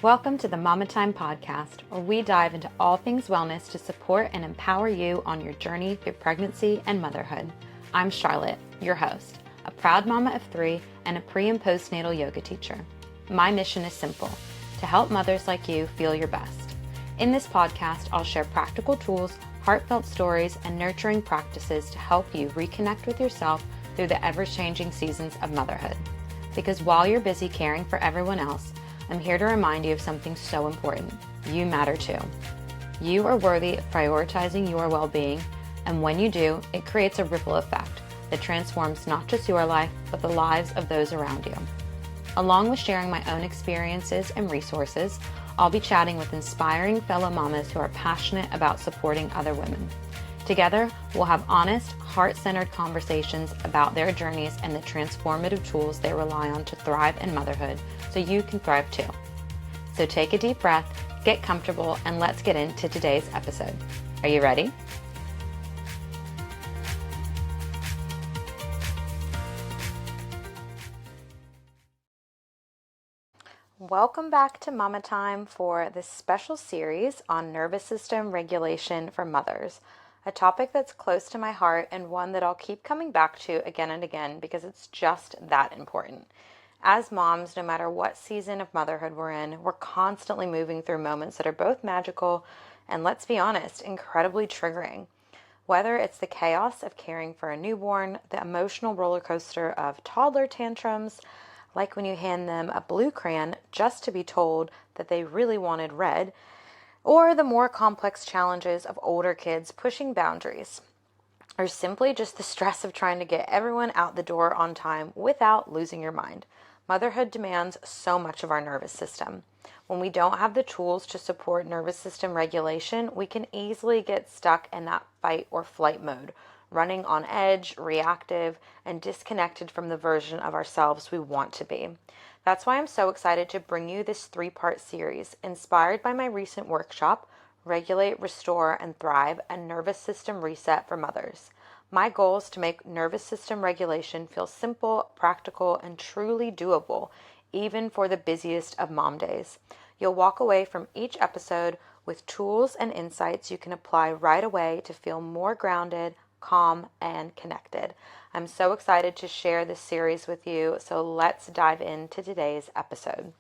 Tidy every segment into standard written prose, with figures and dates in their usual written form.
Welcome to the Mama Time podcast, where we dive into all things wellness to support and empower you on your journey through pregnancy and motherhood. I'm Charlotte, your host, a proud mama of 3 and a pre- and postnatal yoga teacher. My mission is simple: to help mothers like you feel your best. In this podcast, I'll share practical tools, heartfelt stories, and nurturing practices to help you reconnect with yourself through the ever-changing seasons of motherhood. Because while you're busy caring for everyone else, I'm here to remind you of something so important. You matter too. You are worthy of prioritizing your well-being, and when you do, it creates a ripple effect that transforms not just your life, but the lives of those around you. Along with sharing my own experiences and resources, I'll be chatting with inspiring fellow mamas who are passionate about supporting other women. Together, we'll have honest, heart-centered conversations about their journeys and the transformative tools they rely on to thrive in motherhood so you can thrive too. So take a deep breath, get comfortable, and let's get into today's episode. Are you ready? Welcome back to Mama Time for this special series on nervous system regulation for mothers. A topic that's close to my heart and one that I'll keep coming back to again and again because it's just that important. As moms, no matter what season of motherhood we're in, we're constantly moving through moments that are both magical and, let's be honest, incredibly triggering. Whether it's the chaos of caring for a newborn, the emotional roller coaster of toddler tantrums, like when you hand them a blue crayon just to be told that they really wanted red, or the more complex challenges of older kids pushing boundaries, or simply just the stress of trying to get everyone out the door on time without losing your mind. Motherhood demands so much of our nervous system. When we don't have the tools to support nervous system regulation, we can easily get stuck in that fight or flight mode, running on edge, reactive, and disconnected from the version of ourselves we want to be. That's why I'm so excited to bring you this 3-part series, inspired by my recent workshop, Regulate, Restore, and Thrive, a nervous system reset for mothers. My goal is to make nervous system regulation feel simple, practical, and truly doable, even for the busiest of mom days. You'll walk away from each episode with tools and insights you can apply right away to feel more grounded, calm, and connected. I'm so excited to share this series with you, so let's dive into today's episode.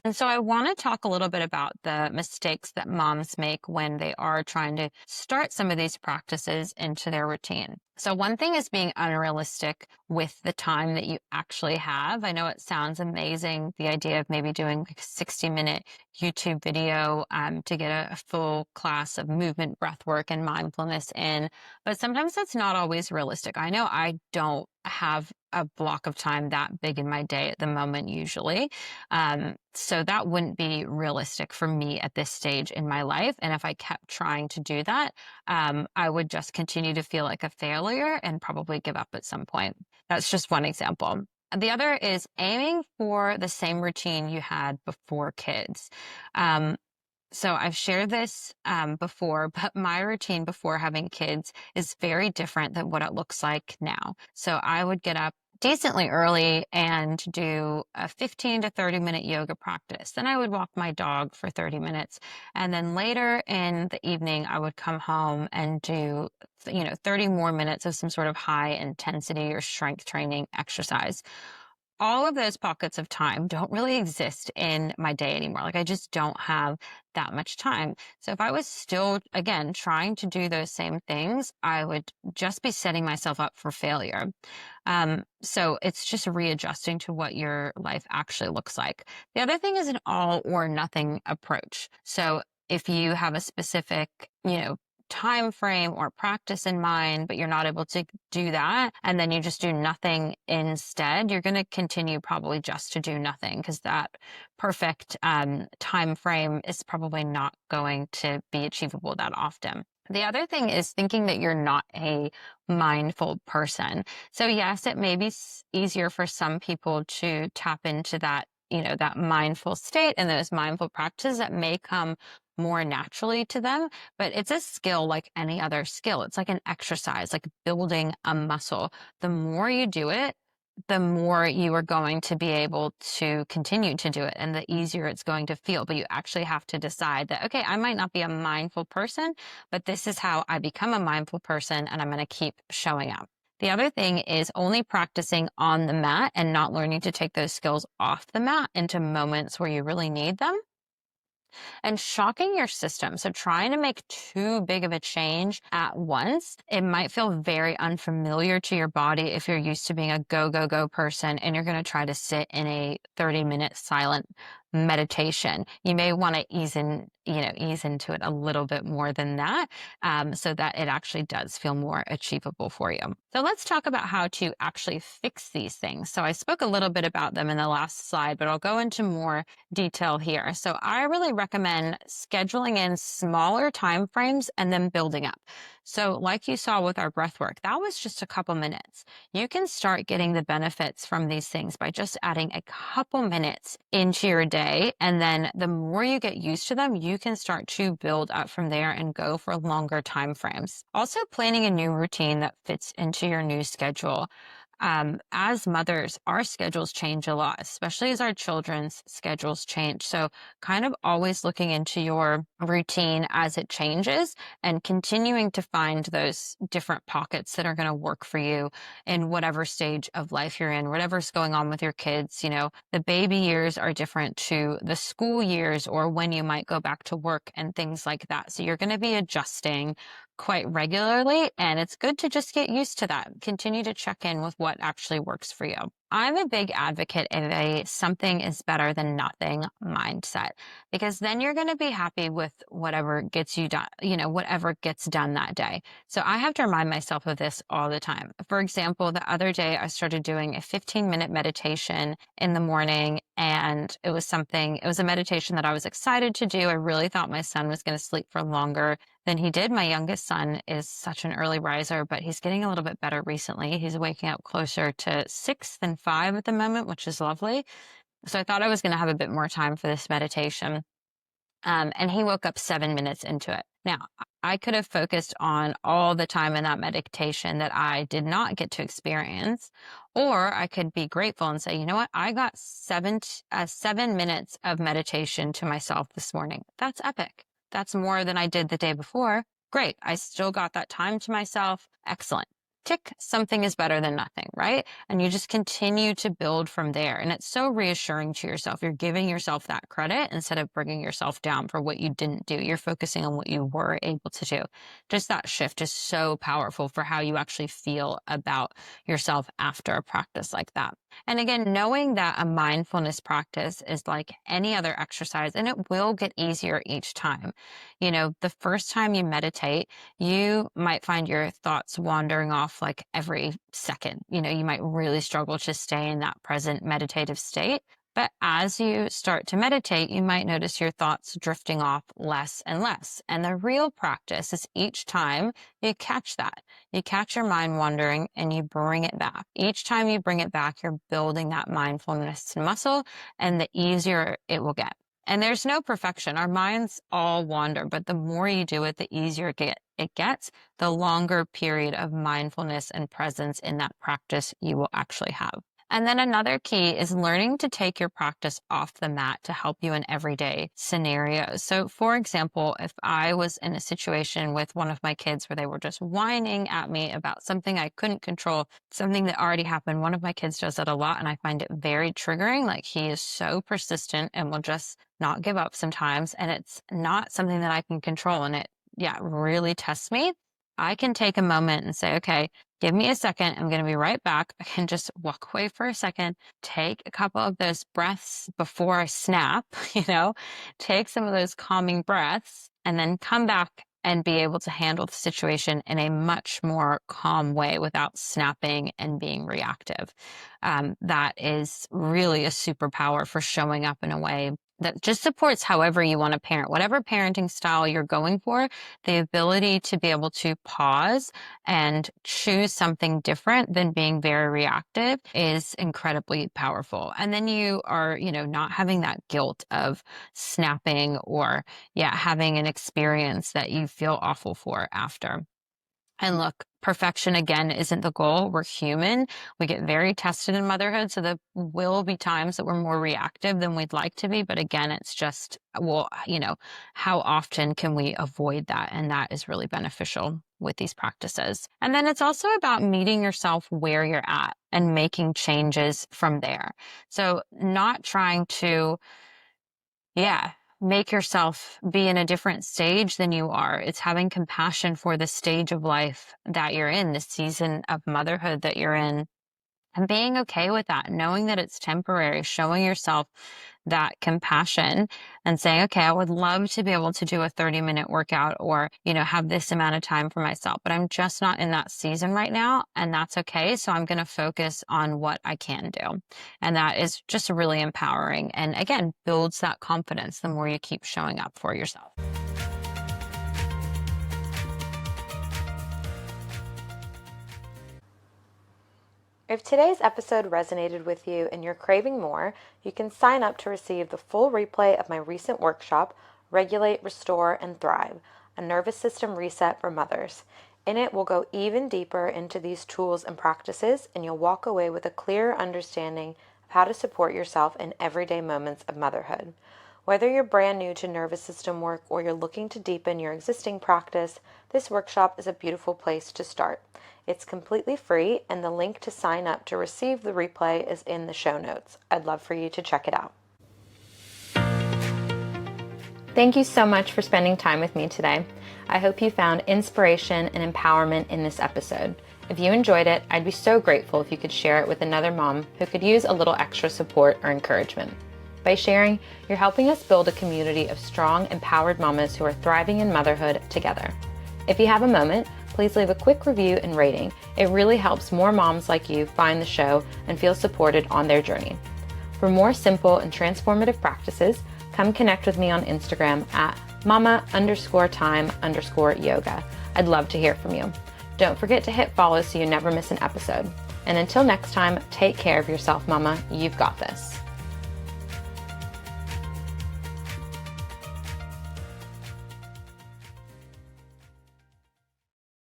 And so I want to talk a little bit about the mistakes that moms make when they are trying to start some of these practices into their routine. So one thing is being unrealistic with the time that you actually have. I know it sounds amazing, the idea of maybe doing like a 60-minute YouTube video to get a full class of movement, breath work, and mindfulness in, but sometimes that's not always realistic. I know I don't have a block of time that big in my day at the moment usually. So that wouldn't be realistic for me at this stage in my life. And if I kept trying to do that, I would just continue to feel like a failure and probably give up at some point. That's just one example. The other is aiming for the same routine you had before kids. So I've shared this before, but my routine before having kids is very different than what it looks like now. So I would get up decently early and do a 15 to 30-minute yoga practice. Then I would walk my dog for 30 minutes. And then later in the evening, I would come home and do 30 more minutes of some sort of high intensity or strength training exercise. All of those pockets of time don't really exist in my day anymore. Like I just don't have that much time. So if I was still, again, trying to do those same things, I would just be setting myself up for failure. So it's just readjusting to what your life actually looks like. The other thing is an all or nothing approach. So if you have a specific, time frame or practice in mind, but you're not able to do that, and then you just do nothing instead, you're going to continue probably just to do nothing because that perfect time frame is probably not going to be achievable that often. The other thing is thinking that you're not a mindful person. So yes, it may be easier for some people to tap into that, that mindful state and those mindful practices that may come more naturally to them, but it's a skill like any other skill. It's like an exercise, like building a muscle. The more you do it, the more you are going to be able to continue to do it and the easier it's going to feel. But you actually have to decide that, okay, I might not be a mindful person, but this is how I become a mindful person, and I'm going to keep showing up. The other thing is only practicing on the mat and not learning to take those skills off the mat into moments where you really need them, and shocking your system. So trying to make too big of a change at once, it might feel very unfamiliar to your body if you're used to being a go, go, go person and you're going to try to sit in a 30-minute silent meditation. You may want to ease into it a little bit more than that, so that it actually does feel more achievable for you. So let's talk about how to actually fix these things. So I spoke a little bit about them in the last slide, but I'll go into more detail here. So I really recommend scheduling in smaller time frames and then building up. So like you saw with our breath work, that was just a couple minutes. You can start getting the benefits from these things by just adding a couple minutes into your day. And then the more you get used to them, you can start to build up from there and go for longer time frames. Also, planning a new routine that fits into your new schedule. As mothers, our schedules change a lot, especially as our children's schedules change. So kind of always looking into your routine as it changes and continuing to find those different pockets that are going to work for you in whatever stage of life you're in, whatever's going on with your kids. The baby years are different to the school years or when you might go back to work and things like that. So you're going to be adjusting quite regularly, and it's good to just get used to that. Continue to check in with what actually works for you. I'm a big advocate of a something is better than nothing mindset, because then you're going to be happy with whatever gets you done, whatever gets done that day. So I have to remind myself of this all the time. For example, the other day I started doing a 15-minute meditation in the morning, and it was a meditation that I was excited to do. I really thought my son was going to sleep for longer than he did. My youngest son is such an early riser, but he's getting a little bit better recently. He's waking up closer to 6 than 5 at the moment, which is lovely. So I thought I was going to have a bit more time for this meditation. And he woke up 7 minutes into it. Now, I could have focused on all the time in that meditation that I did not get to experience, or I could be grateful and say, you know what? I got 7 minutes of meditation to myself this morning. That's epic. That's more than I did the day before. Great. I still got that time to myself. Excellent. Tick, something is better than nothing, right? And you just continue to build from there. And it's so reassuring to yourself. You're giving yourself that credit instead of bringing yourself down for what you didn't do. You're focusing on what you were able to do. Just that shift is so powerful for how you actually feel about yourself after a practice like that. And again, knowing that a mindfulness practice is like any other exercise, and it will get easier each time. The first time you meditate, you might find your thoughts wandering off like every second. You might really struggle to stay in that present meditative state. But as you start to meditate, you might notice your thoughts drifting off less and less. And the real practice is each time you catch that. You catch your mind wandering and you bring it back. Each time you bring it back, you're building that mindfulness muscle, and the easier it will get. And there's no perfection. Our minds all wander, but the more you do it, the easier it gets, the longer period of mindfulness and presence in that practice you will actually have. And then another key is learning to take your practice off the mat to help you in everyday scenarios. So for example, if I was in a situation with one of my kids where they were just whining at me about something I couldn't control, something that already happened, one of my kids does that a lot and I find it very triggering. Like, he is so persistent and will just not give up sometimes. And it's not something that I can control. And it really tests me. I can take a moment and say, okay, give me a second. I'm going to be right back. I can just walk away for a second, take a couple of those breaths before I snap, take some of those calming breaths, and then come back and be able to handle the situation in a much more calm way without snapping and being reactive. That is really a superpower for showing up in a way that just supports however you want to parent, whatever parenting style you're going for. The ability to be able to pause and choose something different than being very reactive is incredibly powerful. And then you are, not having that guilt of snapping or, having an experience that you feel awful for after. And look, Perfection, again, isn't the goal. We're human. We get very tested in motherhood. So there will be times that we're more reactive than we'd like to be. But again, it's just, well, how often can we avoid that? And that is really beneficial with these practices. And then it's also about meeting yourself where you're at and making changes from there. So not trying to, make yourself be in a different stage than you are. It's having compassion for the stage of life that you're in, the season of motherhood that you're in, and being okay with that, knowing that it's temporary, showing yourself that compassion and saying, okay, I would love to be able to do a 30-minute workout or, have this amount of time for myself, but I'm just not in that season right now. And that's okay. So I'm going to focus on what I can do. And that is just really empowering. And again, builds that confidence the more you keep showing up for yourself. If today's episode resonated with you and you're craving more, you can sign up to receive the full replay of my recent workshop, Regulate, Restore, and Thrive, a nervous system reset for mothers. In it, we'll go even deeper into these tools and practices, and you'll walk away with a clearer understanding of how to support yourself in everyday moments of motherhood. Whether you're brand new to nervous system work or you're looking to deepen your existing practice, this workshop is a beautiful place to start. It's completely free, and the link to sign up to receive the replay is in the show notes. I'd love for you to check it out. Thank you so much for spending time with me today. I hope you found inspiration and empowerment in this episode. If you enjoyed it, I'd be so grateful if you could share it with another mom who could use a little extra support or encouragement. By sharing, you're helping us build a community of strong, empowered mamas who are thriving in motherhood together. If you have a moment, please leave a quick review and rating. It really helps more moms like you find the show and feel supported on their journey. For more simple and transformative practices, come connect with me on Instagram at mama_time_yoga. I'd love to hear from you. Don't forget to hit follow so you never miss an episode. And until next time, take care of yourself, mama. You've got this.